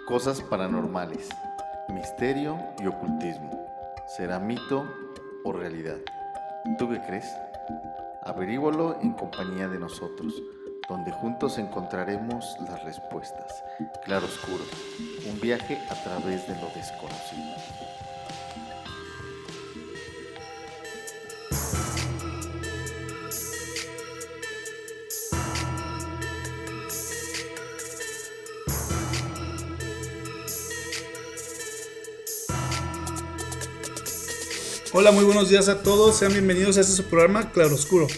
Cosas paranormales, misterio y ocultismo. ¿Será mito o realidad? ¿Tú qué crees? Averígualo en compañía de nosotros, donde juntos encontraremos las respuestas. Claro Oscuro, un viaje a través de lo desconocido. Hola, muy buenos días a todos. Sean bienvenidos a este su programa Claroscuro.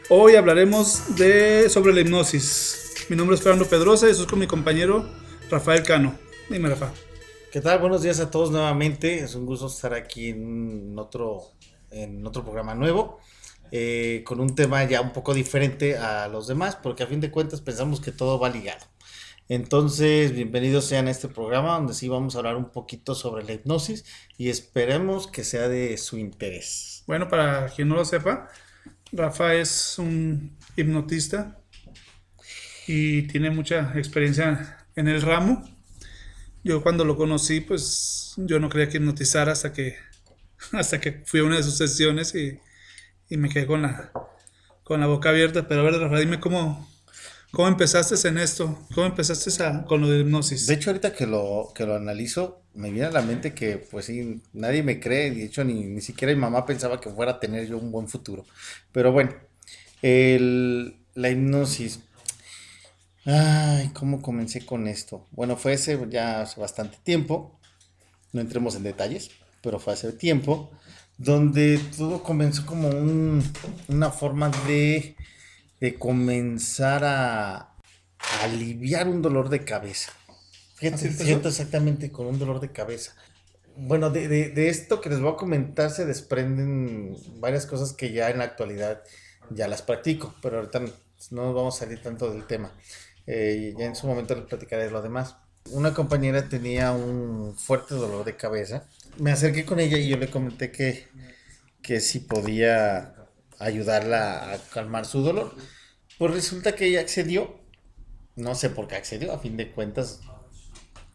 Hoy hablaremos sobre la hipnosis. Mi nombre es Fernando Pedrosa y estoy con mi compañero Rafael Cano. Dime, Rafa. ¿Qué tal? Buenos días a todos nuevamente. Es un gusto estar aquí en otro programa nuevo, con un tema ya un poco diferente a los demás, porque a fin de cuentas pensamos que todo va ligado. Entonces, bienvenidos sean a este programa donde sí vamos a hablar un poquito sobre la hipnosis y esperemos que sea de su interés. Bueno, para quien no lo sepa, Rafa es un hipnotista y tiene mucha experiencia en el ramo. Yo cuando lo conocí, pues yo no creía que hipnotizara hasta que fui a una de sus sesiones y me quedé con la boca abierta. Pero a ver, Rafa, dime cómo empezaste en esto, cómo empezaste con lo de De hipnosis. hecho, ahorita que lo analizo, me viene a la mente que, pues sí, nadie me cree. De hecho, ni siquiera mi mamá pensaba que fuera a tener yo un buen futuro. Pero bueno, la hipnosis. Ay, ¿cómo comencé con esto? Bueno, fue ya hace bastante tiempo. No entremos en detalles, pero fue hace tiempo. Donde todo comenzó como una forma de comenzar a aliviar un dolor de cabeza. ¿Así Fíjate, empezó? siento exactamente con un dolor de cabeza. Bueno, de esto que les voy a comentar se desprenden varias cosas que ya en la actualidad ya las practico, pero ahorita no vamos a salir tanto del tema. Ya en su momento les platicaré de lo demás. Una compañera tenía un fuerte dolor de cabeza. Me acerqué con ella y yo le comenté que si podía ayudarla a calmar su dolor. Pues resulta que ella accedió. No sé por qué accedió, a fin de cuentas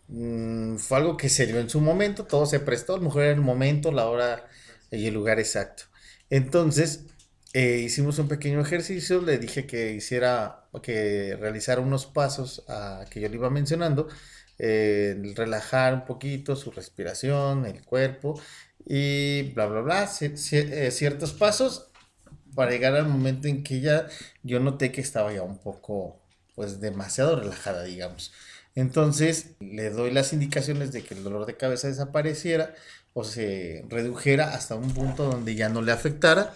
fue algo que se dio en su momento, todo se prestó, a lo mejor era el momento, la hora y el lugar exacto. Entonces, hicimos un pequeño ejercicio, le dije que realizara unos pasos que yo le iba mencionando, relajar un poquito su respiración, el cuerpo y bla, bla, bla, ciertos pasos para llegar al momento en que yo noté que estaba ya un poco, pues demasiado relajada, digamos. Entonces le doy las indicaciones de que el dolor de cabeza desapareciera o se redujera hasta un punto donde ya no le afectara.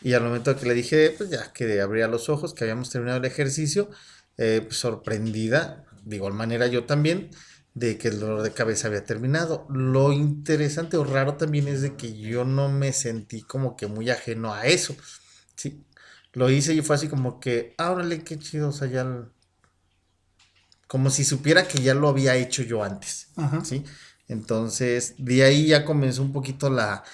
Y al momento que le dije, pues ya que abría los ojos, que habíamos terminado el ejercicio, pues, sorprendida, de igual manera yo también, de que el dolor de cabeza había terminado. Lo interesante o raro también es de que yo no me sentí como que muy ajeno a eso. Sí, lo hice y fue así como que, órale, qué chido, o sea, como si supiera que ya lo había hecho yo antes, Ajá. ¿sí? Entonces, de ahí ya comenzó un poquito la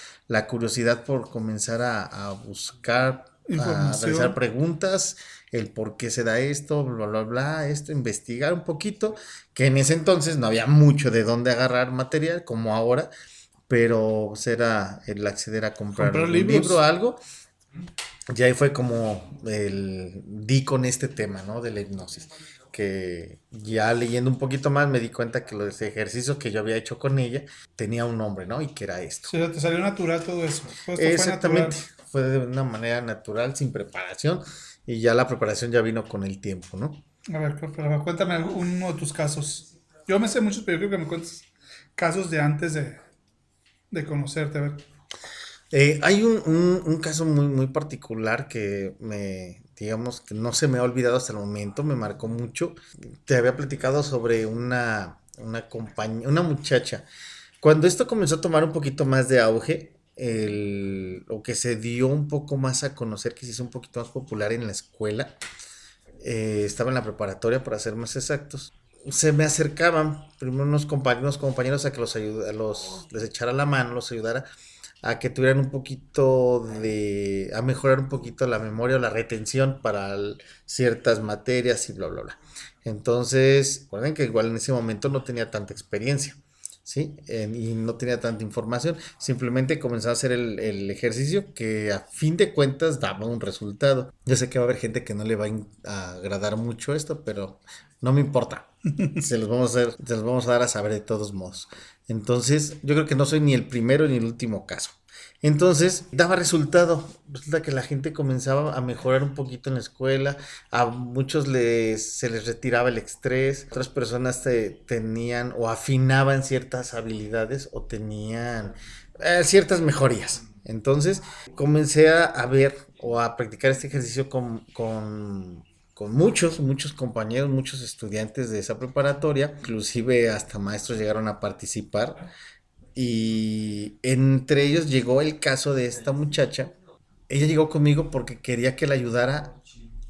curiosidad por comenzar a buscar, a realizar Información. preguntas, el por qué se da esto, bla, bla, bla, esto, investigar un poquito, que en ese entonces no había mucho de dónde agarrar material como ahora, pero pues, era el acceder a comprar Comprar algún libro, libros. algo, ya ahí fue como di con este tema, ¿no? De la hipnosis. Que ya leyendo un poquito más me di cuenta que los ejercicios que yo había hecho con ella tenía un nombre, ¿no? Y que era esto. Sí, te salió natural todo eso. Todo esto fue Exactamente, natural. fue de una manera natural, sin preparación, y ya la preparación ya vino con el tiempo, ¿no? A ver, Rafa, cuéntame uno de tus casos. Yo me sé muchos, pero yo creo que me cuentes casos de antes de conocerte. A ver. Hay un caso muy particular que digamos, que no se me ha olvidado hasta el momento, me marcó mucho. Te había platicado sobre una muchacha. Cuando esto comenzó a tomar un poquito más de auge, o que se dio un poco más a conocer, que se hizo un poquito más popular en la escuela, estaba en la preparatoria, para ser más exactos. Se me acercaban primero unos compañeros a que les echara la mano, los ayudara a que tuvieran a mejorar un poquito la memoria o la retención para ciertas materias y bla, bla, bla. Entonces, recuerden que igual en ese momento no tenía tanta experiencia, ¿sí? Y no tenía tanta información, simplemente comenzó a hacer el ejercicio que a fin de cuentas daba un resultado. Yo sé que va a haber gente que no le va a agradar mucho esto, pero no me importa. Se los vamos a dar a saber de todos modos. Entonces, yo creo que no soy ni el primero ni el último caso. Entonces, daba resultado. Resulta que la gente comenzaba a mejorar un poquito en la escuela. A muchos se les retiraba el estrés. Otras personas tenían o afinaban ciertas habilidades o tenían ciertas mejorías. Entonces, comencé a ver o a practicar este ejercicio con muchos compañeros, muchos estudiantes de esa preparatoria. Inclusive hasta maestros llegaron a participar. Y entre ellos llegó el caso de esta muchacha. Ella llegó conmigo porque quería que la ayudara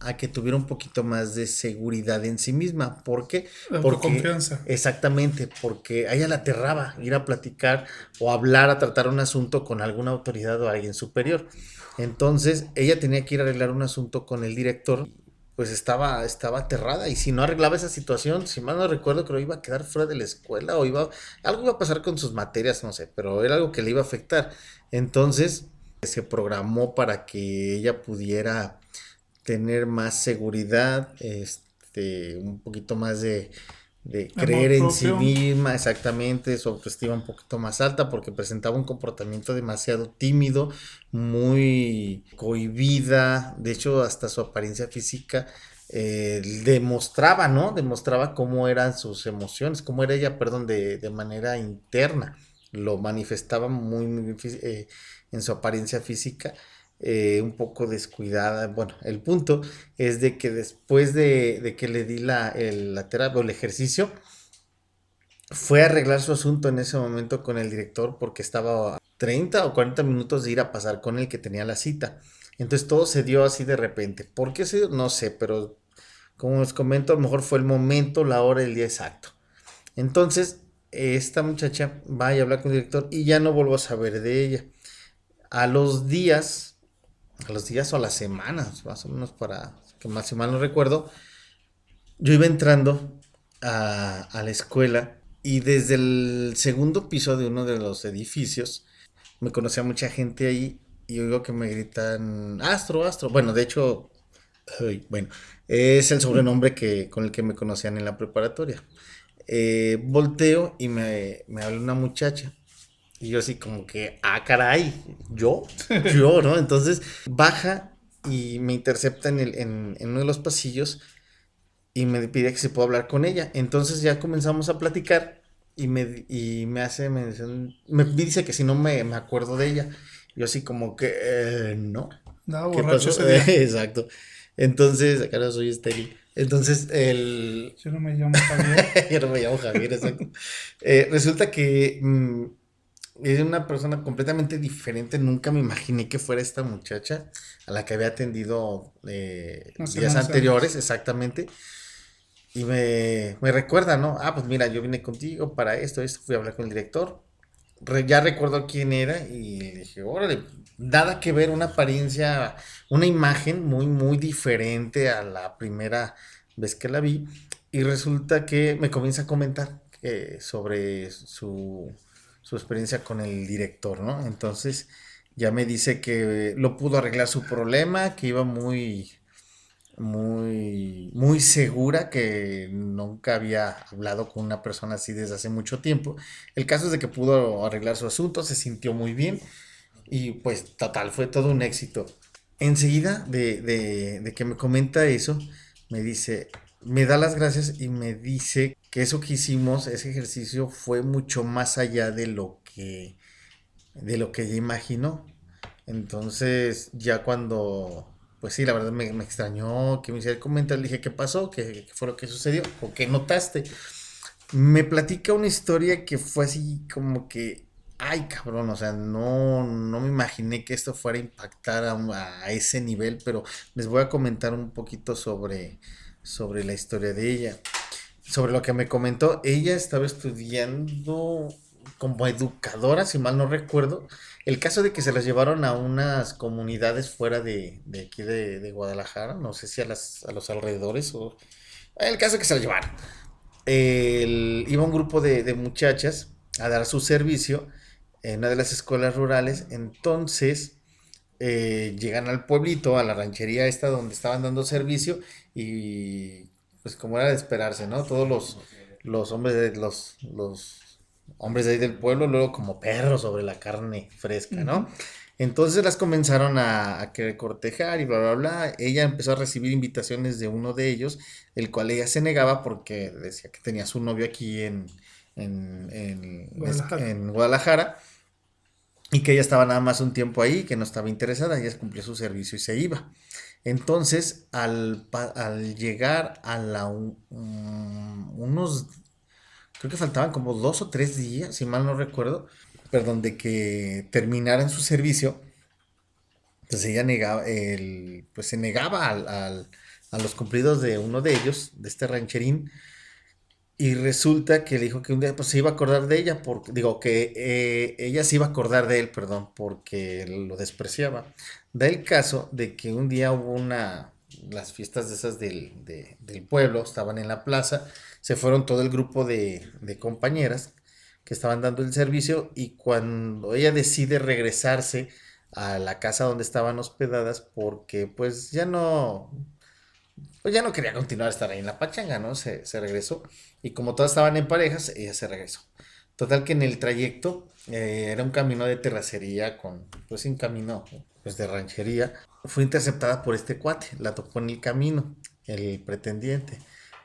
a que tuviera un poquito más de seguridad en sí misma. ¿Por qué? Porque, Autoconfianza. exactamente, porque a ella la aterraba ir a platicar o hablar, a tratar un asunto con alguna autoridad o alguien superior. Entonces, ella tenía que ir a arreglar un asunto con el director, pues estaba aterrada, y si no arreglaba esa situación, si mal no recuerdo, creo iba a quedar fuera de la escuela o algo iba a pasar con sus materias, no sé, pero era algo que le iba a afectar. Entonces se programó para que ella pudiera tener más seguridad, un poquito más de Amor creer en sí propio. misma, exactamente, su autoestima un poquito más alta, porque presentaba un comportamiento demasiado tímido, muy cohibida. De hecho, hasta su apariencia física demostraba, ¿no? Demostraba cómo eran sus emociones, cómo era ella, perdón, de manera interna. Lo manifestaba muy en su apariencia física, un poco descuidada. Bueno, el punto es de que después de que le di la terapia o el ejercicio, fue a arreglar su asunto en ese momento con el director porque estaba a 30 o 40 minutos de ir a pasar con el que tenía la cita. Entonces todo se dio así de repente. ¿Por qué se dio? No sé, pero como les comento, a lo mejor fue el momento, la hora, el día exacto. Entonces, esta muchacha va y habla con el director y ya no vuelvo a saber de ella. A los días, a los días o a las semanas, más o menos para que más si mal no recuerdo, yo iba entrando a la escuela y desde el segundo piso de uno de los edificios me conocía mucha gente ahí y oigo que me gritan Astro, Astro. Bueno, de hecho, ay, bueno, es el sobrenombre con el que me conocían en la preparatoria. Volteo y me habla una muchacha. Y yo así como que, ah, caray, yo, ¿no? Entonces baja y me intercepta en uno de los pasillos y me pide que se pueda hablar con ella. Entonces ya comenzamos a platicar y me hace mención, me dice que si no me acuerdo de ella. Yo así como que, no. Nada ¿Qué borracho pasó? ese día. Exacto. Entonces, acá no soy estéril. Entonces, Yo no me llamo Javier. yo no me llamo Javier, exacto. Resulta que es una persona completamente diferente. Nunca me imaginé que fuera esta muchacha a la que había atendido Unas días semanas anteriores, antes. exactamente. Y me recuerda, ¿no? Ah, pues mira, yo vine contigo para esto, fui a hablar con el director. Ya recuerdo quién era y le dije, órale, nada que ver, una apariencia, una imagen muy diferente a la primera vez que la vi. Y resulta que me comienza a comentar sobre su experiencia con el director, ¿no? Entonces ya me dice que lo pudo arreglar su problema, que iba muy segura, que nunca había hablado con una persona así desde hace mucho tiempo. El caso es de que pudo arreglar su asunto, se sintió muy bien y pues total, fue todo un éxito. Enseguida de que me comenta eso, me dice, me da las gracias y me dice que eso que hicimos, ese ejercicio fue mucho más allá de lo que ella imaginó. Entonces, ya cuando, pues sí, la verdad me extrañó que me hiciera el comentario, le dije, ¿qué pasó? ¿Qué fue lo que sucedió? ¿O qué notaste? Me platica una historia que fue así como que, ay cabrón, o sea, no me imaginé que esto fuera a impactar a ese nivel, pero les voy a comentar un poquito sobre la historia de ella. Sobre lo que me comentó, ella estaba estudiando como educadora, si mal no recuerdo. El caso de que se las llevaron a unas comunidades fuera de aquí de Guadalajara, no sé si a los alrededores El caso es que se lo llevaron. Iba un grupo de muchachas a dar su servicio en una de las escuelas rurales. Entonces llegan al pueblito, a la ranchería esta donde estaban dando servicio, y pues como era de esperarse, ¿no? Todos los hombres los hombres de ahí del pueblo, luego como perros sobre la carne fresca, ¿no? Entonces las comenzaron a querer cortejar y bla, bla, bla. Ella empezó a recibir invitaciones de uno de ellos, el cual ella se negaba porque decía que tenía su novio aquí Guadalajara. en Guadalajara, y que ella estaba nada más un tiempo ahí, que no estaba interesada, ella cumplió su servicio y se iba. Entonces, al llegar a unos, creo que faltaban como 2 o 3 días, si mal no recuerdo, perdón, de que terminaran su servicio, pues ella negaba, pues se negaba a los cumplidos de uno de ellos, de este rancherín, y resulta que le dijo que un día pues, se iba a acordar de ella, porque, digo, que ella se iba a acordar de él, perdón, porque lo despreciaba. Da el caso de que un día hubo las fiestas de esas del pueblo, estaban en la plaza, se fueron todo el grupo de compañeras que estaban dando el servicio, y cuando ella decide regresarse a la casa donde estaban hospedadas, porque pues ya no quería continuar a estar ahí en la pachanga, ¿no? Se regresó. Y como todas estaban en parejas, ella se regresó. Total que en el trayecto era un camino de terracería pues un camino pues de ranchería. Fue interceptada por este cuate, la topó en el camino, el pretendiente.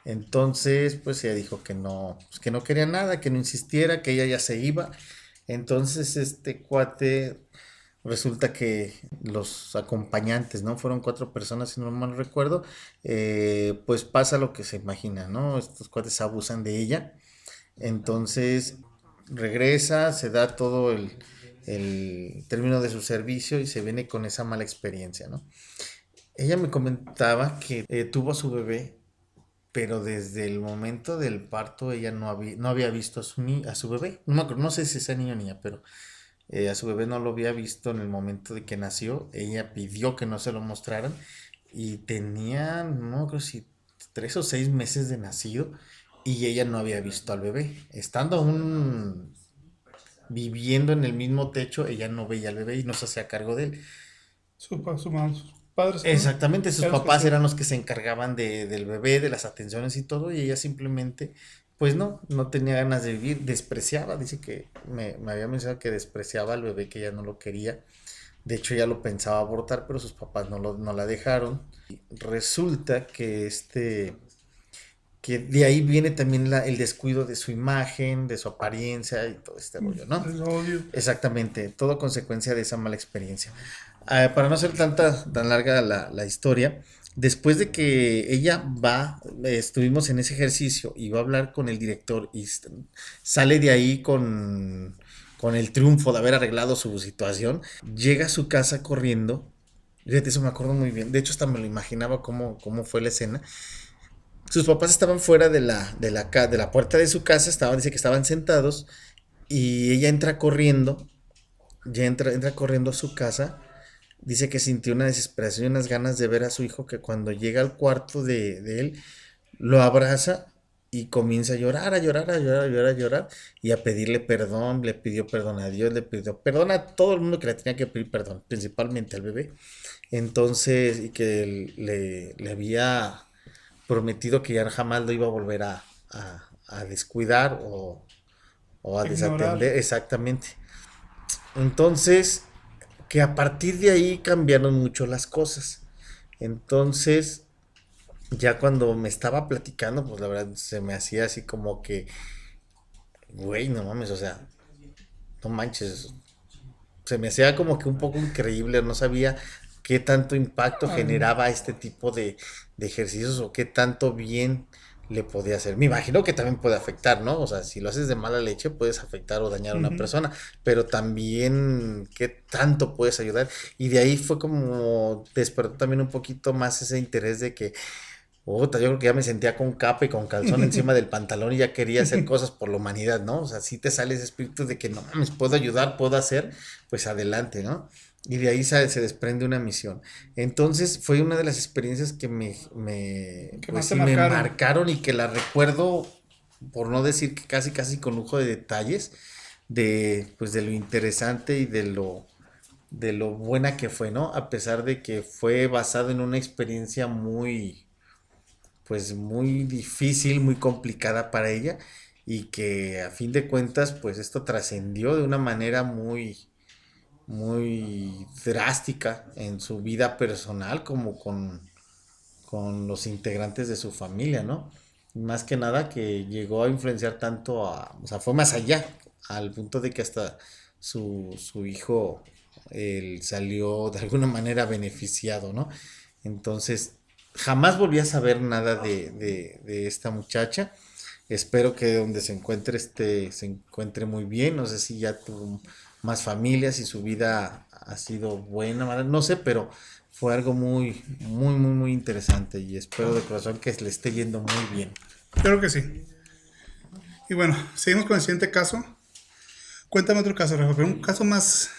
Entonces, pues ella dijo pues que no quería nada, que no insistiera, que ella ya se iba. Entonces, este cuate, resulta que los acompañantes, ¿no? Fueron 4 personas, si no mal recuerdo. Pues pasa lo que se imagina, ¿no? Estos cuates abusan de ella. Entonces regresa, se da todo el término de su servicio y se viene con esa mala experiencia, ¿no? Ella me comentaba que tuvo a su bebé, pero desde el momento del parto ella no había visto a su bebé. No me acuerdo, no sé si es niño o niña, pero a su bebé no lo había visto en el momento de que nació. Ella pidió que no se lo mostraran y tenía, no creo si 3 o 6 meses de nacido, y ella no había visto al bebé. Estando aún viviendo en el mismo techo, ella no veía al bebé y no se hacía cargo de él. Sus padres, ¿no? Exactamente, sus Eran los que papás sí. eran los que se encargaban del bebé, de las atenciones y todo, y ella simplemente, pues no tenía ganas de vivir, despreciaba, dice que me había mencionado que despreciaba al bebé, que ella no lo quería. De hecho, ella lo pensaba abortar, pero sus papás no la dejaron. Y resulta que de ahí viene también el descuido de su imagen, de su apariencia y todo este rollo, ¿no? El odio. Exactamente, todo consecuencia de esa mala experiencia. Para no ser tan larga la historia, después de que ella estuvimos en ese ejercicio y va a hablar con el director y sale de ahí con el triunfo de haber arreglado su situación, llega a su casa corriendo. Fíjate, eso me acuerdo muy bien. De hecho, hasta me lo imaginaba cómo fue la escena. Sus papás estaban fuera de la puerta de su casa, dice que estaban sentados, y ella entra corriendo, entra corriendo a su casa. Dice que sintió una desesperación y unas ganas de ver a su hijo, que cuando llega al cuarto de él, lo abraza y comienza a llorar, a llorar, a llorar, a llorar, a llorar, y a pedirle perdón. Le pidió perdón a Dios, le pidió perdón a todo el mundo que le tenía que pedir perdón, principalmente al bebé. Entonces, y que le había prometido que ya jamás lo iba a volver a descuidar o a Ignorar. desatender, exactamente. Entonces, que a partir de ahí cambiaron mucho las cosas. Entonces, ya cuando me estaba platicando, pues la verdad se me hacía así como que, güey, no mames, o sea, no manches, se me hacía como que un poco increíble, no sabía qué tanto impacto Al- generaba este tipo de ejercicios, o qué tanto bien le podía hacer. Me imagino que también puede afectar, ¿no? O sea, si lo haces de mala leche, puedes afectar o dañar a una Ujú. persona, pero también qué tanto puedes ayudar. Y de ahí fue como despertó también un poquito más ese interés de que, puta, yo creo que ya me sentía con capa y con calzón encima del pantalón y ya quería hacer cosas por la humanidad, ¿no? O sea, si te sale ese espíritu de que no mames, puedo ayudar, puedo hacer, pues adelante, ¿no? Y de ahí se desprende una misión. Entonces fue una de las experiencias que ¿Qué pues más te sí me marcaron? marcaron y que la recuerdo, por no decir que casi casi con lujo de detalles, pues de lo interesante y de lo buena que fue, ¿no? A pesar de que fue basado en una experiencia pues muy difícil, muy complicada para ella y que a fin de cuentas, pues esto trascendió de una manera muy drástica en su vida personal como con los integrantes de su familia, ¿no? Más que nada que llegó a influenciar tanto o sea, fue más allá, al punto de que hasta su hijo él salió de alguna manera beneficiado, ¿no? Entonces, jamás volví a saber nada de esta muchacha. Espero que donde se encuentre se encuentre muy bien. No sé si ya tuvo más familias y su vida ha sido buena, no sé, pero fue algo muy interesante y espero de corazón que le esté yendo muy bien. Creo que sí. Y bueno, seguimos con el siguiente caso. Cuéntame otro caso, Rafa, pero un caso más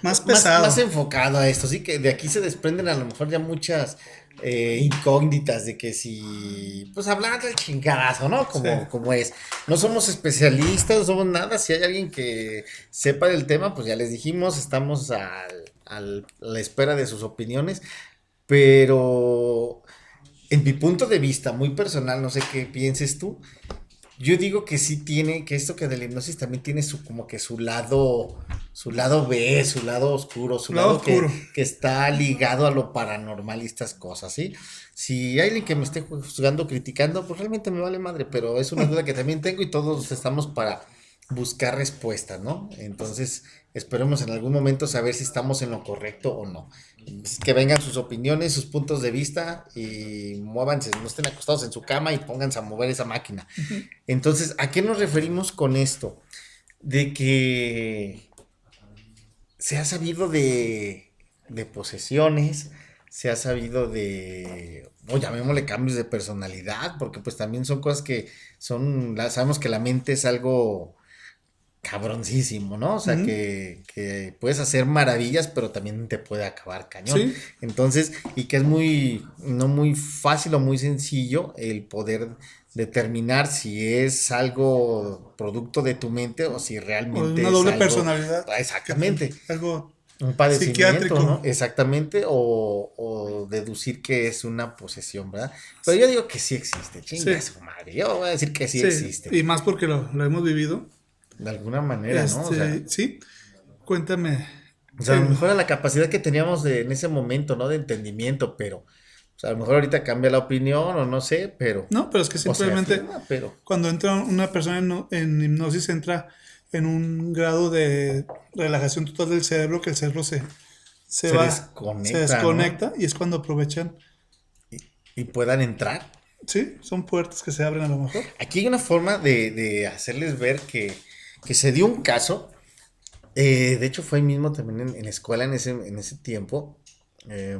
Más pesado. enfocado a esto, sí que de aquí se desprenden a lo mejor ya muchas incógnitas de que si, pues hablar del chingadazo, ¿no? Sí. Como es. No somos especialistas, no somos nada. Si hay alguien que sepa del tema, pues ya les dijimos, estamos a la espera de sus opiniones. Pero en mi punto de vista muy personal, no sé qué pienses tú, yo digo que sí tiene, que esto que de la hipnosis también tiene su como que su lado B, su lado oscuro, su Su lado lado oscuro. que está ligado a lo paranormal y estas cosas, ¿sí? Si hay alguien que me esté juzgando, criticando, pues realmente me vale madre, pero es una duda que también tengo y todos estamos para buscar respuestas, ¿no? Entonces, esperemos en algún momento saber si estamos en lo correcto o no. Que vengan sus opiniones, sus puntos de vista y muévanse, no estén acostados en su cama y pónganse a mover esa máquina. Entonces, ¿a qué nos referimos con esto? De que se ha sabido de posesiones, se ha sabido o llamémosle cambios de personalidad, porque pues también son cosas que sabemos que la mente es algo cabroncísimo, ¿no? O sea, Ujú. que puedes hacer maravillas, pero también te puede acabar cañón. Sí. Entonces, y que es no muy fácil o muy sencillo el poder determinar si es algo producto de tu mente o si O realmente una es doble algo personalidad. exactamente Algo un padecimiento, psiquiátrico. ¿no? Exactamente, o deducir que es una posesión, ¿verdad? Pero yo digo que sí existe, chinga Sí. su madre, yo voy a decir que sí Sí. existe, Y más porque lo hemos vivido. de alguna manera, ¿no? Sí. Cuéntame. O sea, a lo El, mejor a la capacidad que teníamos en ese momento, ¿no? De entendimiento, pero, o sea, a lo mejor ahorita cambia la opinión o no sé, pero, no, pero es que o se simplemente afirma, pero cuando entra una persona en hipnosis entra en un grado de relajación total del cerebro que el cerebro se se va, se desconecta, ¿no? desconecta y es cuando aprovechan. Y puedan entrar. Sí, son puertas que se abren a lo mejor. Aquí hay una forma de hacerles ver que se dio un caso. De hecho, fue ahí mismo también en escuela en ese tiempo.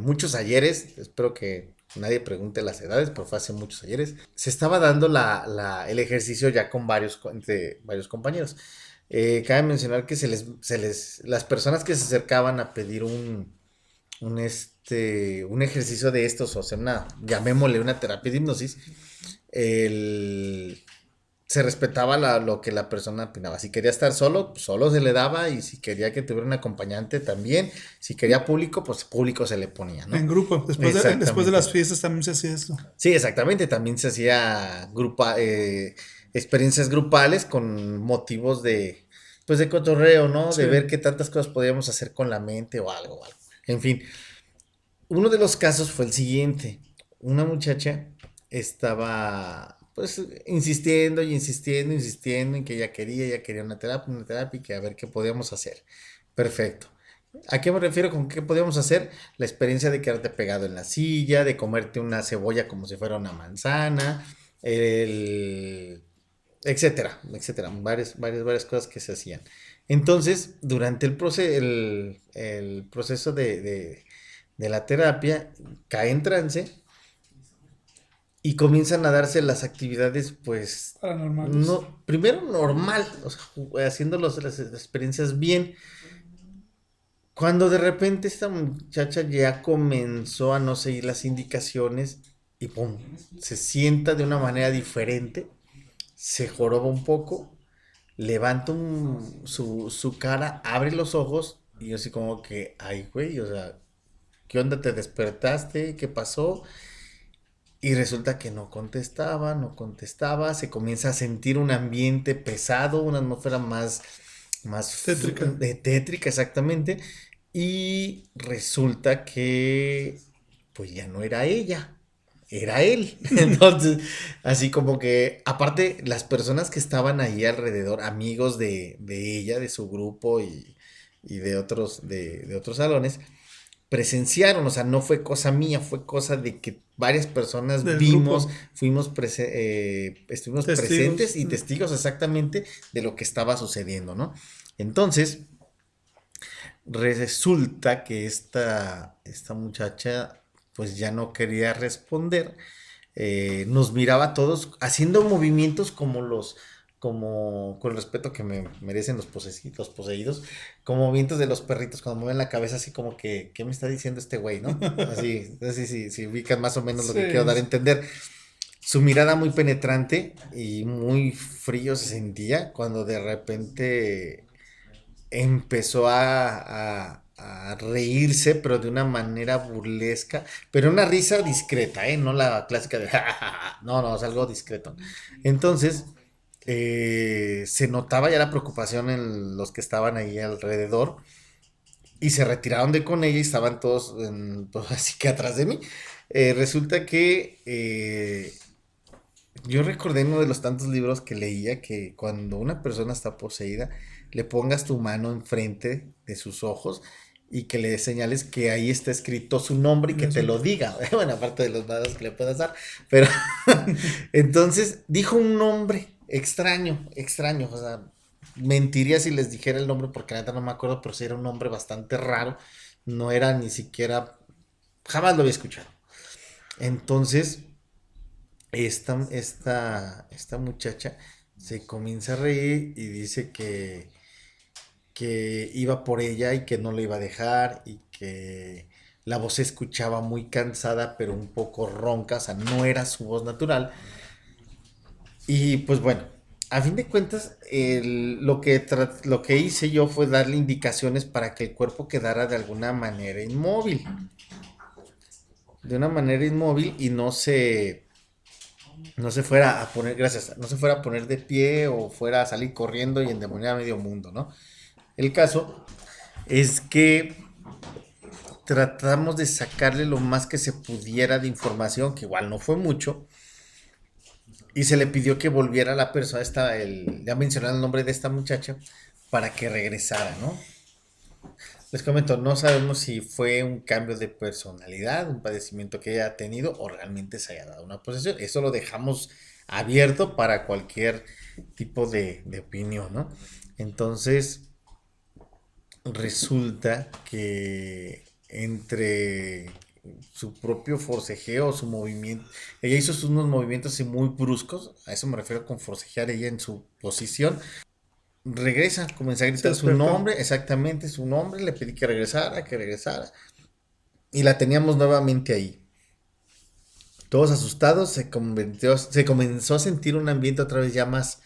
Muchos ayeres, espero que nadie pregunte las edades, pero fue hace muchos ayeres. Se estaba dando el ejercicio ya con entre varios compañeros. Cabe mencionar que las personas que se acercaban a pedir un ejercicio de estos, o sea, llamémosle una terapia de hipnosis, el, se respetaba lo que la persona opinaba. Si quería estar solo, pues solo se le daba y si quería que tuviera un acompañante también. Si quería público, pues público se le ponía, En ¿no? grupo. Después de las Exactamente. fiestas también se hacía esto. Sí, exactamente. También se hacía experiencias grupales con motivos pues de cotorreo, ¿no? Sí. De ver qué tantas cosas podíamos hacer con la mente o algo, algo. En fin, uno de los casos fue el siguiente. Una muchacha estaba pues insistiendo y insistiendo en que ella quería una terapia y que a ver qué podíamos hacer. Perfecto. ¿A qué me refiero con qué podíamos hacer? La experiencia de quedarte pegado en la silla, de comerte una cebolla como si fuera una manzana, el etcétera, etcétera, varias cosas que se hacían. Entonces, durante el proceso de la terapia, cae en trance y comienzan a darse las actividades, pues, Paranormales. no, primero normal, o sea, haciendo las experiencias bien, Cuando de repente esta muchacha ya comenzó a no seguir las indicaciones y pum, se sienta de una manera diferente, se joroba un poco, levanta su cara, abre los ojos y yo así como que, ay, güey, o sea, ¿qué onda? ¿Te despertaste? ¿Qué pasó? Y resulta que no contestaba, no contestaba, se comienza a sentir un ambiente pesado, una atmósfera Tétrica. tétrica exactamente, y resulta que pues ya no era ella, era él. Entonces, así como que, aparte, las personas que estaban ahí alrededor, amigos de ella, de su grupo y de otros salones, presenciaron, o sea, no fue cosa mía, fue cosa de que varias personas Del vimos, grupo. estuvimos presentes Testigos. y testigos exactamente de lo que estaba sucediendo, ¿no? Entonces, resulta que esta muchacha pues ya no quería responder, nos miraba a todos haciendo movimientos como con el respeto que me merecen los poseídos, como movimientos de los perritos cuando mueven la cabeza así como que, ¿qué me está diciendo este güey, no? Así, así, sí, si ubican más o menos lo que quiero Sí, dar a entender. Su mirada muy penetrante y muy frío se sentía cuando de repente empezó a reírse, pero de una manera burlesca, pero una risa discreta, ¿eh? No la clásica de... no, no, es algo discreto. Entonces, se notaba ya la preocupación en los que estaban ahí alrededor y se retiraron de con ella y estaban todos pues, así que atrás de mí. Resulta que yo recordé en uno de los tantos libros que leía que cuando una persona está poseída, le pongas tu mano enfrente de sus ojos y que le señales que ahí está escrito su nombre y que te eso. lo diga. Bueno, aparte de los dados que le puedas dar. Pero entonces dijo un nombre extraño, extraño. O sea, mentiría si les dijera el nombre porque neta no me acuerdo, pero sí era un nombre bastante raro. No era ni siquiera, jamás lo había escuchado. Entonces esta muchacha se comienza a reír y dice que iba por ella y que no la iba a dejar y que la voz se escuchaba muy cansada pero un poco ronca, o sea, no era su voz natural. Y pues bueno, a fin de cuentas, lo que hice yo fue darle indicaciones para que el cuerpo quedara de alguna manera inmóvil. De una manera inmóvil y no se fuera a poner, gracias, no se fuera a poner de pie o fuera a salir corriendo y endemoniar a medio mundo, ¿no? El caso es que tratamos de sacarle lo más que se pudiera de información, que igual no fue mucho, y se le pidió que volviera a la persona, ya mencionaron el nombre de esta muchacha, para que regresara, ¿no? Les comento, no sabemos si fue un cambio de personalidad, un padecimiento que haya tenido o realmente se haya dado una posesión. Eso lo dejamos abierto para cualquier tipo de opinión, ¿no? Entonces, resulta que entre su propio forcejeo, su movimiento, ella hizo unos movimientos así muy bruscos, a eso me refiero con forcejear ella en su posición, regresa, comencé a Se gritar su despertó. nombre, exactamente su nombre, le pedí que regresara, y la teníamos nuevamente ahí. Todos asustados, se comenzó a sentir un ambiente otra vez ya más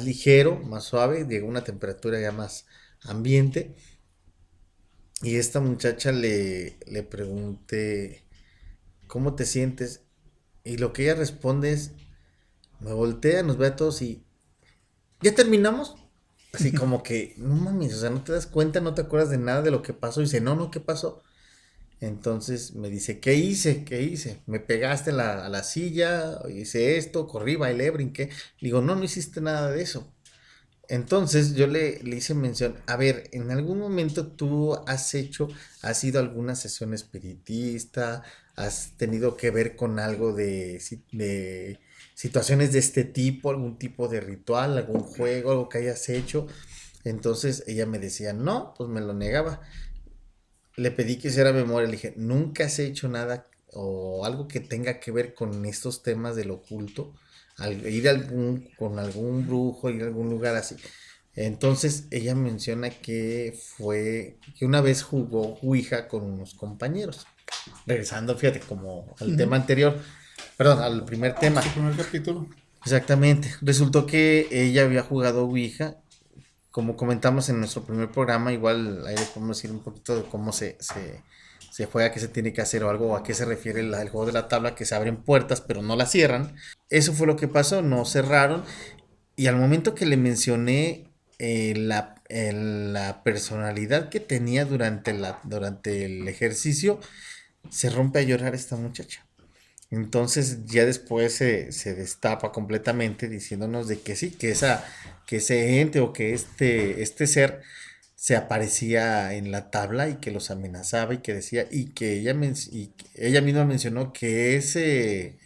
ligero, más suave, llegó una temperatura ya más ambiente, y esta muchacha le pregunté, ¿cómo te sientes? Y lo que ella responde es, me voltea, nos ve a todos y, ¿ya terminamos? Así como que, no mames, o sea, no te das cuenta, no te acuerdas de nada de lo que pasó. Y dice, no, no, ¿qué pasó? Entonces me dice, ¿qué hice? ¿Qué hice? Me pegaste a la silla, hice esto, corrí, bailé, brinqué. Digo, no, no hiciste nada de eso. Entonces yo le hice mención, a ver, ¿en algún momento tú has ido a alguna sesión espiritista? ¿Has tenido que ver con algo de situaciones de este tipo, algún tipo de ritual, algún juego, algo que hayas hecho? Entonces ella me decía, no, pues me lo negaba. Le pedí que hiciera memoria, le dije, ¿nunca has hecho nada o algo que tenga que ver con estos temas del oculto? Ir con algún brujo, ir a algún lugar así. Entonces ella menciona que una vez jugó Ouija con unos compañeros. Regresando, fíjate, como al tema anterior, perdón, al primer tema. Su primer capítulo. Exactamente. Resultó que ella había jugado Ouija. Como comentamos en nuestro primer programa, igual ahí les podemos decir un poquito de cómo se juega, qué se tiene que hacer o algo, a qué se refiere el juego de la tabla, que se abren puertas pero no las cierran. Eso fue lo que pasó, no cerraron. Y al momento que le mencioné la personalidad que tenía durante el ejercicio, se rompe a llorar esta muchacha. Entonces ya después se destapa completamente diciéndonos de que sí, que ese ente o que este ser se aparecía en la tabla y que los amenazaba y que decía, y que ella misma mencionó que ese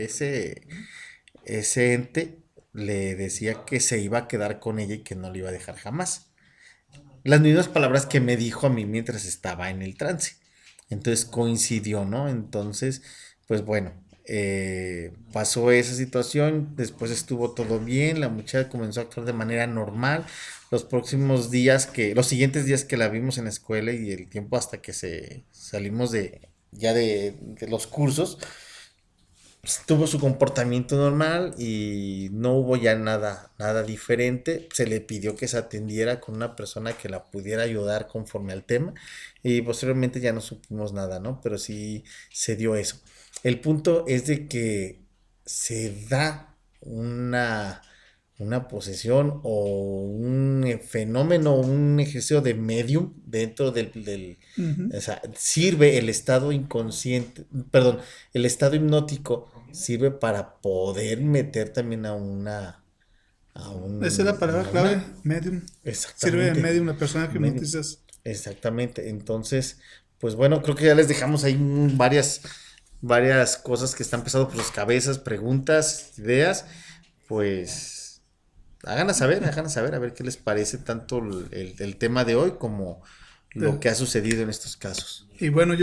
ente le decía que se iba a quedar con ella y que no le iba a dejar jamás. Las mismas palabras que me dijo a mí mientras estaba en el trance. Entonces coincidió, ¿no? Entonces, pues bueno, pasó esa situación, después estuvo todo bien, la muchacha comenzó a actuar de manera normal. Los siguientes días que la vimos en la escuela y el tiempo hasta que salimos de los cursos, tuvo su comportamiento normal y no hubo ya nada diferente. Se le pidió que se atendiera con una persona que la pudiera ayudar conforme al tema y posteriormente ya no supimos nada, ¿no? Pero sí se dio eso. El punto es de que se da una posesión o un fenómeno, un ejercicio de medium dentro Ujú. o sea, sirve el estado inconsciente, perdón, el estado hipnótico sirve para poder meter también a Esa es la palabra clave, medium. Sirve de exactamente, medium la persona que medium, hipnotizas. exactamente. Entonces, pues bueno, creo que ya les dejamos ahí varias cosas que están pasando por sus cabezas, preguntas, ideas, pues háganos saber a ver qué les parece tanto el tema de hoy como lo que ha sucedido en estos casos. Y bueno,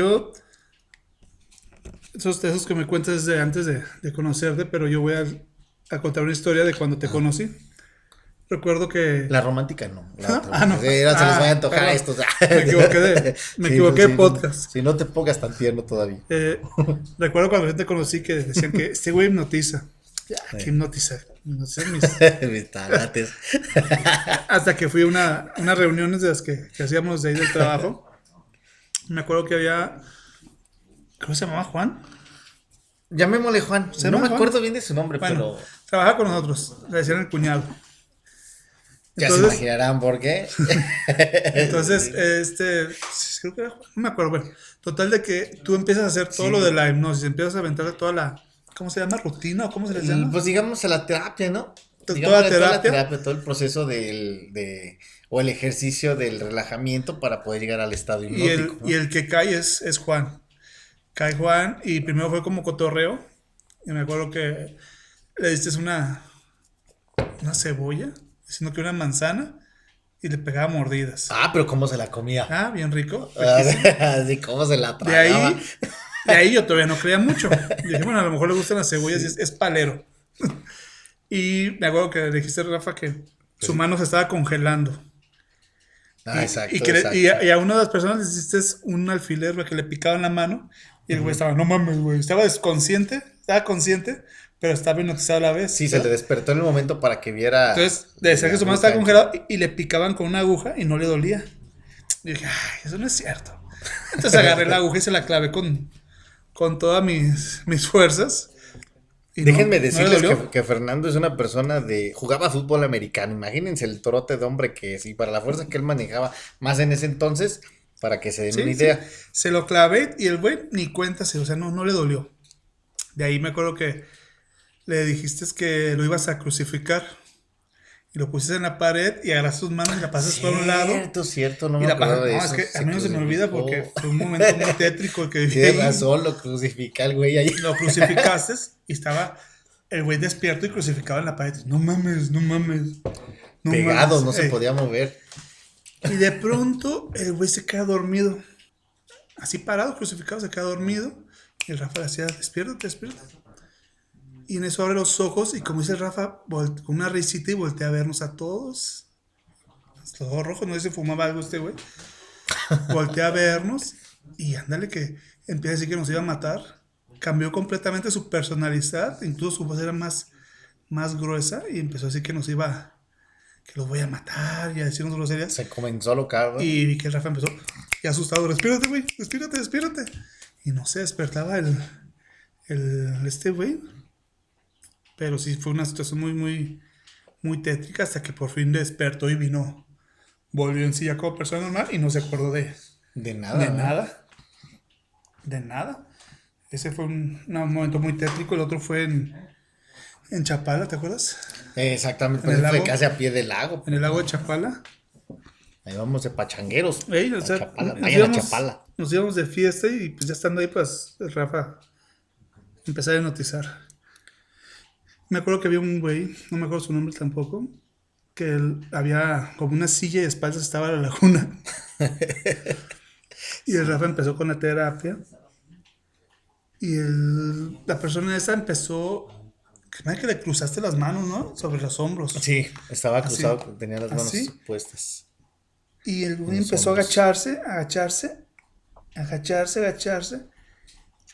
esos que me cuentas desde antes de conocerte, pero yo voy a contar una historia de cuando te conocí. Recuerdo que... La romántica no, la otra. Ah, no. Sí, no se les vaya a antojar Perdón. estos. Me equivoqué me Sí, equivoqué sí, de podcast. si no te pongas tan tierno todavía. Recuerdo cuando yo te conocí que decían que este güey hipnotiza. Ya, que hipnotiza. Hipnotiza Mis talates. Hasta que fui a unas reuniones de las que hacíamos de ahí del trabajo. Me acuerdo que había... ¿Cómo se llamaba Juan? Llamémosle Juan. ¿Se No llama me Juan? acuerdo bien de su nombre, Bueno, pero trabaja con nosotros. Le decían el cuñado. ya se imaginarán por qué. Entonces, creo que era Juan, no me acuerdo. Bueno, total de que tú empiezas a hacer todo Sí. lo de la hipnosis, empiezas a aventar toda la, ¿cómo se llama? ¿Rutina o cómo se les llama? Pues digamos a la terapia, ¿no? Toda Digámosle terapia. todo el proceso o el ejercicio del relajamiento para poder llegar al estado Y hipnótico, ¿no? el que cae es Juan. Cae Juan y primero fue como cotorreo. Y me acuerdo que le diste una cebolla, diciendo que una manzana y le pegaba mordidas. Ah, pero cómo se la comía. Ah, bien rico. Riquísimo. Así cómo se la De tragaba. ahí yo todavía no creía mucho. Y dije, bueno, a lo mejor le gustan las cebollas y es palero. Y me acuerdo que le dijiste a Rafa que su mano se estaba congelando. Exacto, Y y a una de las personas le hiciste un alfiler que le picaba en la mano. Y el güey estaba, no mames, güey. Estaba consciente, pero estaba hipnotizado a la vez. Sí, se le despertó en el momento para que viera. Entonces, le decía que su mano estaba congelada y le picaban con una aguja y no le dolía. Y dije, ay, eso no es cierto. Entonces agarré la aguja y se la clavé con todas mis fuerzas. Y Déjenme no le decirles dolió. que Fernando es una persona jugaba fútbol americano. Imagínense el torote de hombre que es y para la fuerza que él manejaba más en ese entonces, para que se den Sí, una idea. sí. Se lo clavé y el güey ni cuenta o sea, no le dolió. De ahí me acuerdo que le dijiste que lo ibas a crucificar. Y lo pusiste en la pared y agarras tus manos y la pasas por un lado. Cierto, no Y me la acuerdo pasas. de No, eso. es que a mí no se me olvida crucificó. porque fue un momento muy tétrico el que viví Tienes ahí. razón, lo crucifica el güey ahí. Lo crucificaste y estaba el güey despierto y crucificado en la pared. No mames, no mames. No Pegado, mames. no se podía mover. Y de pronto el güey se queda dormido. Así parado, crucificado, se queda dormido. Y el Rafa le decía, despiértate. Y en eso abre los ojos y como dice el Rafa, con una risita y voltea a vernos a todos. los ojos rojos, no sé si fumaba algo este güey. Voltea a vernos y ándale que empieza a decir que nos iba a matar. Cambió completamente su personalidad, incluso su voz era más gruesa y empezó a decir que nos iba, que los voy a matar y a decirnos groserías. Se comenzó a locar, ¿no? Y vi que el Rafa empezó, y asustado, respírate, güey, despírate. Y no se despertaba este güey. Pero sí fue una situación muy tétrica hasta que por fin despertó y volvió en sí ya como persona normal y no se acordó De nada. de ¿no? nada. De nada. Ese fue un momento muy tétrico. El otro fue en Chapala, ¿te acuerdas? Exactamente, En el pues fue lago. casi a pie del lago. En el lago de Chapala. Ahí vamos de pachangueros. Ey, o A sea, Chapala, nos vayan a íbamos, Chapala. nos íbamos de fiesta y pues ya estando ahí, pues el Rafa empezó a hipnotizar. Me acuerdo que había un güey, no me acuerdo su nombre tampoco, que había como una silla y de espaldas estaba la laguna. Y el Rafa empezó con la terapia. Y la persona esa empezó, que le cruzaste las manos, ¿no? Sobre los hombros. Sí, estaba Así. cruzado, tenía las manos Así. puestas. Y el güey En los empezó a hombros. agacharse.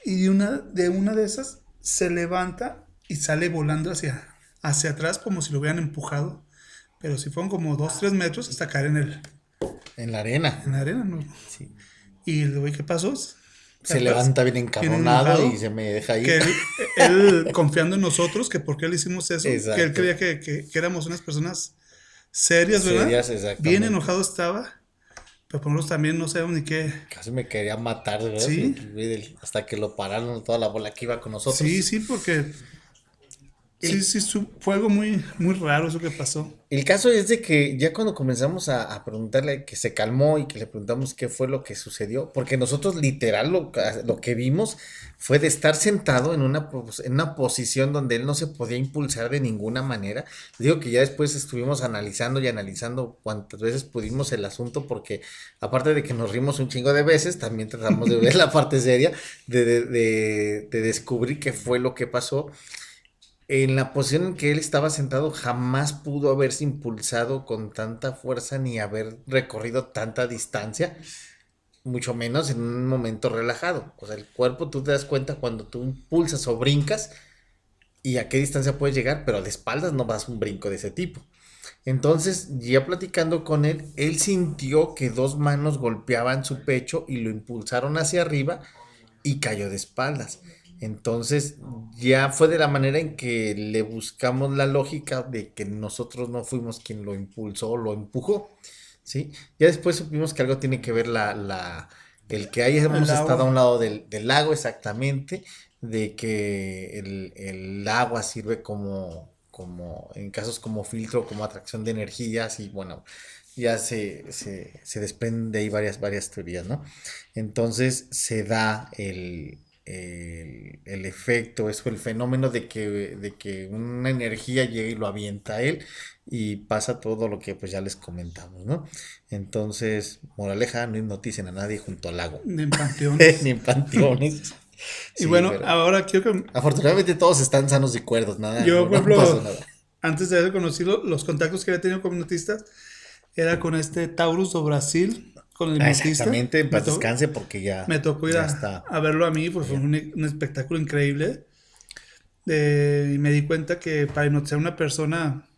Y de una de esas se levanta y sale volando hacia atrás como si lo hubieran empujado. Pero si fueron como 2-3 metros hasta caer En la arena. en la arena, ¿no? Sí. Y el güey, ¿qué pasó? Se levanta bien encabronado enojado, y se me deja ir. Que él confiando en nosotros, que por qué le hicimos eso, Exacto. que él creía que éramos unas personas serias, ¿verdad? Serias, exactamente. Bien enojado estaba, pero por nosotros también no sabemos ni qué. Casi me quería matar, de verdad. Sí. Hasta que lo pararon toda la bola que iba con nosotros. Sí, porque fue algo muy raro eso que pasó. El caso es de que ya cuando comenzamos a preguntarle, que se calmó y que le preguntamos qué fue lo que sucedió, porque nosotros literal lo que vimos fue de estar sentado en una posición donde él no se podía impulsar de ninguna manera. Digo que ya después estuvimos analizando cuantas veces pudimos el asunto, porque aparte de que nos rimos un chingo de veces, también tratamos de ver la parte seria, de descubrir qué fue lo que pasó. En la posición en que él estaba sentado jamás pudo haberse impulsado con tanta fuerza ni haber recorrido tanta distancia, mucho menos en un momento relajado. O sea, el cuerpo, tú te das cuenta cuando tú impulsas o brincas y a qué distancia puedes llegar, pero de espaldas no vas un brinco de ese tipo. Entonces, ya platicando con él, él sintió que dos manos golpeaban su pecho y lo impulsaron hacia arriba y cayó de espaldas. Entonces, ya fue de la manera en que le buscamos la lógica de que nosotros no fuimos quien lo impulsó o lo empujó, ¿sí? Ya después supimos que algo tiene que ver el que ahí hemos estado a un lado del lago, exactamente, de que el agua sirve como en casos como filtro, como atracción de energías, y bueno, ya se desprenden de ahí varias teorías, ¿no? Entonces se da el efecto, el fenómeno de que una energía llega y lo avienta a él y pasa todo lo que pues ya les comentamos, ¿no? Entonces, moraleja, no hipnoticen a nadie junto al lago. Ni en panteones. Ni en panteones. Y Sí, bueno, pero ahora quiero que afortunadamente todos están sanos y cuerdos, nada, yo, por no pasó ejemplo, nada. antes de haber conocido los contactos que había tenido con hipnotistas, era con este Taurus do Brasil, con el hipnotista. Exactamente, en paz Me to- descanse porque ya, Me tocó ir ya a, está. a verlo a mí, pues fue un espectáculo increíble. Y me di cuenta que para hipnotizar a una persona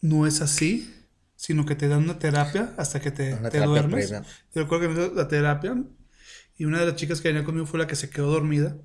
no es así, sino que te dan una terapia hasta que te Una terapia duermes. previa. Yo recuerdo que me hizo la terapia y una de las chicas que venía conmigo fue la que se quedó dormida.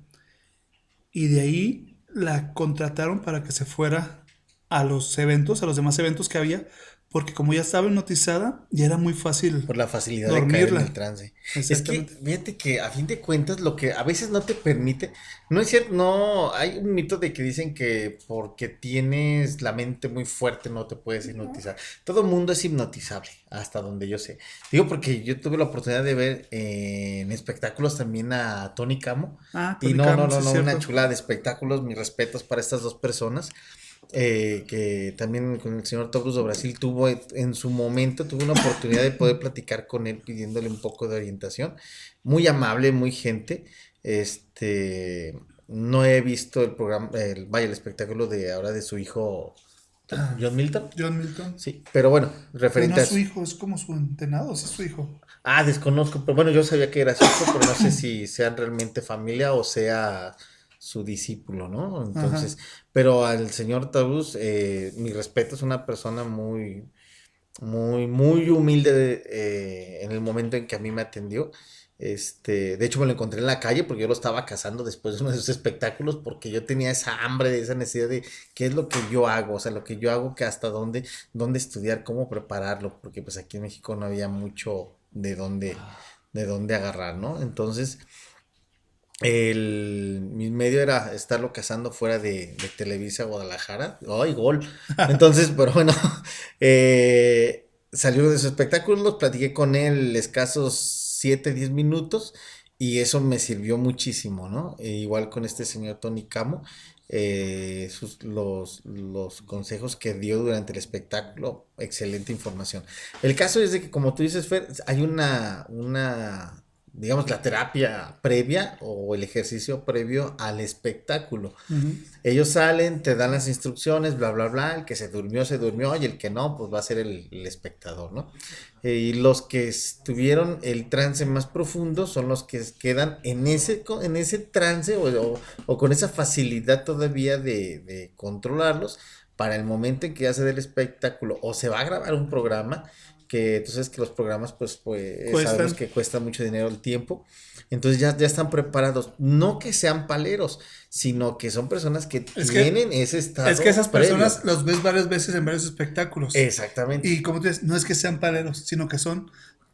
Y de ahí la contrataron para que se fuera a los demás eventos que había, porque como ya estaba hipnotizada, ya era muy fácil Por la facilidad de caer en dormirla. el trance. Es que, Exactamente. fíjate que a fin de cuentas, lo que a veces no te permite, no es cierto, no, hay un mito de que dicen que porque tienes la mente muy fuerte no te puedes hipnotizar. Todo mundo es hipnotizable, hasta donde yo sé. Digo porque yo tuve la oportunidad de ver en espectáculos también a Tony Camo. Ah, Y Tony no, Camo, no, sí no, es no, una cierto. chulada de espectáculos, mis respetos para estas dos personas. Que también con el señor Taurus do Brasil tuvo en su momento, tuve una oportunidad de poder platicar con él pidiéndole un poco de orientación. Muy amable, muy gente. No he visto el programa, el espectáculo de ahora de su hijo John Milton. John Milton. Sí, pero bueno, Pero referente no a es su eso. hijo, es como su entrenado, sí es su hijo. Desconozco, pero bueno, yo sabía que era su hijo, pero no sé si sean realmente familia o sea su discípulo, ¿no? Ajá. Entonces, pero al señor Taus, mi respeto, es una persona muy, muy, muy humilde en el momento en que a mí me atendió. De hecho me lo encontré en la calle porque yo lo estaba cazando después de uno de sus espectáculos porque yo tenía esa hambre, esa necesidad de qué es lo que yo hago, o sea, lo que yo hago, que hasta dónde estudiar, cómo prepararlo, porque pues aquí en México no había mucho de dónde agarrar, ¿no? Entonces, mi medio era estarlo cazando fuera de Televisa Guadalajara. ¡Ay, gol! Entonces, pero bueno, salió de sus espectáculos, platiqué con él escasos 7 10 minutos y eso me sirvió muchísimo, ¿no? Igual con este señor Tony Camo, los consejos que dio durante el espectáculo, excelente información. El caso es de que, como tú dices, Fer, hay digamos, la terapia previa o el ejercicio previo al espectáculo. Ujú. Ellos salen, te dan las instrucciones, bla, bla, bla. El que se durmió, y el que no, pues va a ser el espectador, ¿no? Y los que tuvieron el trance más profundo son los que quedan en ese trance o con esa facilidad todavía de controlarlos para el momento en que ya se dé el espectáculo o se va a grabar un programa que tú sabes que los programas pues sabemos Cuestan. que cuesta mucho dinero el tiempo, entonces ya están preparados, no que sean paleros, sino que son personas que Es que, tienen ese es que estado esas previo. personas los ves varias veces en varios espectáculos. Exactamente. Y como tú dices, no es que sean paleros, sino que son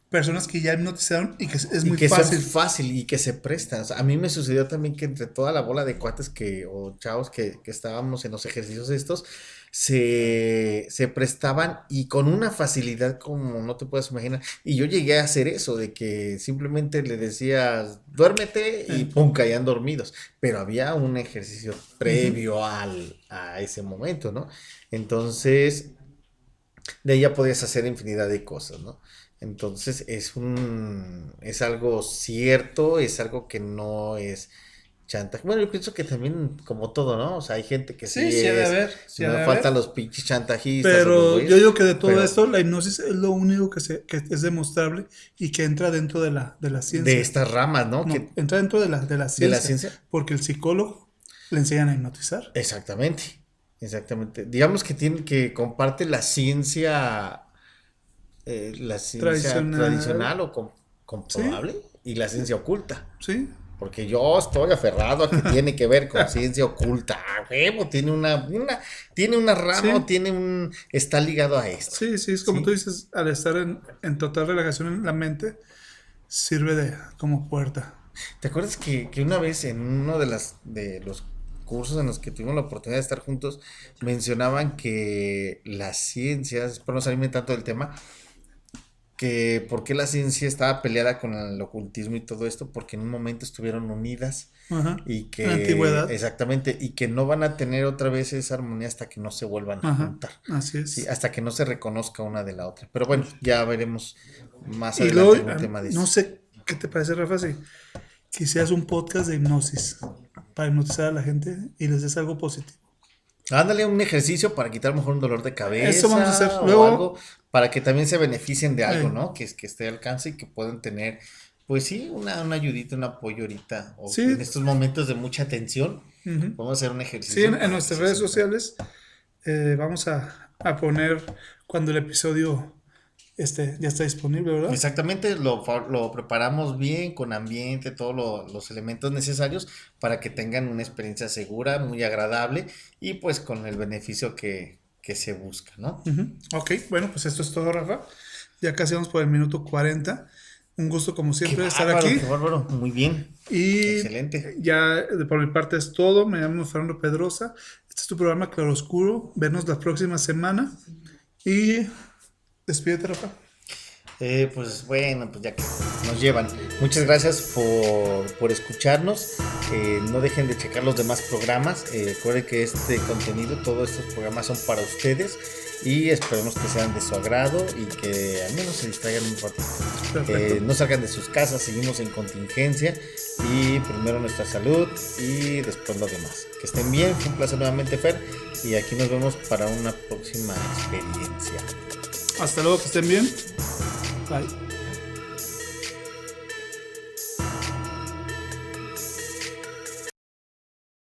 personas que ya hipnotizaron y que es Y muy que son fácil. fácil y que se prestan. O sea, a mí me sucedió también que entre toda la bola de cuates o chavos que estábamos en los ejercicios estos, se prestaban y con una facilidad como no te puedes imaginar. Y yo llegué a hacer eso, de que simplemente le decías, duérmete y Eh, pum, caían dormidos. Pero había un ejercicio ujú. previo a ese momento, ¿no? Entonces, de ahí ya podías hacer infinidad de cosas, ¿no? Entonces es algo cierto, es algo que no es chantaje. Bueno, yo pienso que también como todo, ¿no? O sea, hay gente que Sí, sí sí ha de es, haber, sí ha no de faltan haber. los pinches chantajistas o los Pero yo güeyes, digo que de todo pero esto, la hipnosis es lo único que es demostrable y que entra dentro de la de ciencia. estas ramas, ¿no? No, entra dentro de la De la ciencia, ciencia, porque el psicólogo le enseñan a hipnotizar. exactamente, exactamente. Digamos que tiene que comparte la ciencia Tradicional, tradicional o sí, comprobable y la ciencia oculta. sí, Porque yo estoy aferrado a que tiene que ver con ciencia oculta. A huevo, tiene una rama o sí, está ligado a esto. sí, sí, es como tú ¿Sí? dices, al estar en total relajación en la mente, sirve de como puerta. ¿Te acuerdas que una vez en uno de los cursos en los que tuvimos la oportunidad de estar juntos, mencionaban que las ciencias, por no salirme tanto del tema, que por qué la ciencia estaba peleada con el ocultismo y todo esto, porque en un momento estuvieron unidas Ajá, y en la que, antigüedad, exactamente, y que no van a tener otra vez esa armonía hasta que no se vuelvan a ajá, juntar, así ¿sí? es. Hasta que no se reconozca una de la otra. Pero bueno, ya veremos más Y adelante luego, algún tema de no eso. sé qué te parece, Rafa, si quisieras un podcast de hipnosis para hipnotizar a la gente y les des algo positivo. Ándale un ejercicio para quitar mejor un dolor de Eso vamos a hacer. cabeza o Luego, algo, para que también se beneficien de algo, eh, ¿no? Que esté al alcance y que puedan tener, pues sí, una ayudita, un apoyo ahorita, o que en sí, estos momentos de mucha tensión, ujú. vamos a hacer un Sí, ejercicio en para que nuestras se redes sientan. sociales vamos a poner cuando el episodio ya está disponible, ¿verdad? Exactamente, lo preparamos bien, con ambiente, todos los elementos necesarios para que tengan una experiencia segura, muy agradable y pues con el beneficio que se busca, ¿no? Ujú. Ok, bueno, pues esto es todo, Rafa. Ya casi vamos por el minuto 40. Un gusto, como siempre, estar aquí. Qué bárbaro, muy bien, Y excelente. ya por mi parte es todo. Me llamo Fernando Pedrosa. Este es tu programa Claroscuro. Vernos la próxima semana. Y despídete, Rafa. Pues bueno, pues ya que nos llevan. Muchas gracias por escucharnos. No dejen de checar los demás programas. Recuerden que este contenido, todos estos programas son para ustedes y esperemos que sean de su agrado y que al menos se distraigan un ratito. No salgan de sus casas, seguimos en contingencia y primero nuestra salud y después lo demás. Que estén bien, fue un placer nuevamente, Fer, y aquí nos vemos para una próxima experiencia. Hasta luego, que estén bien. Bye.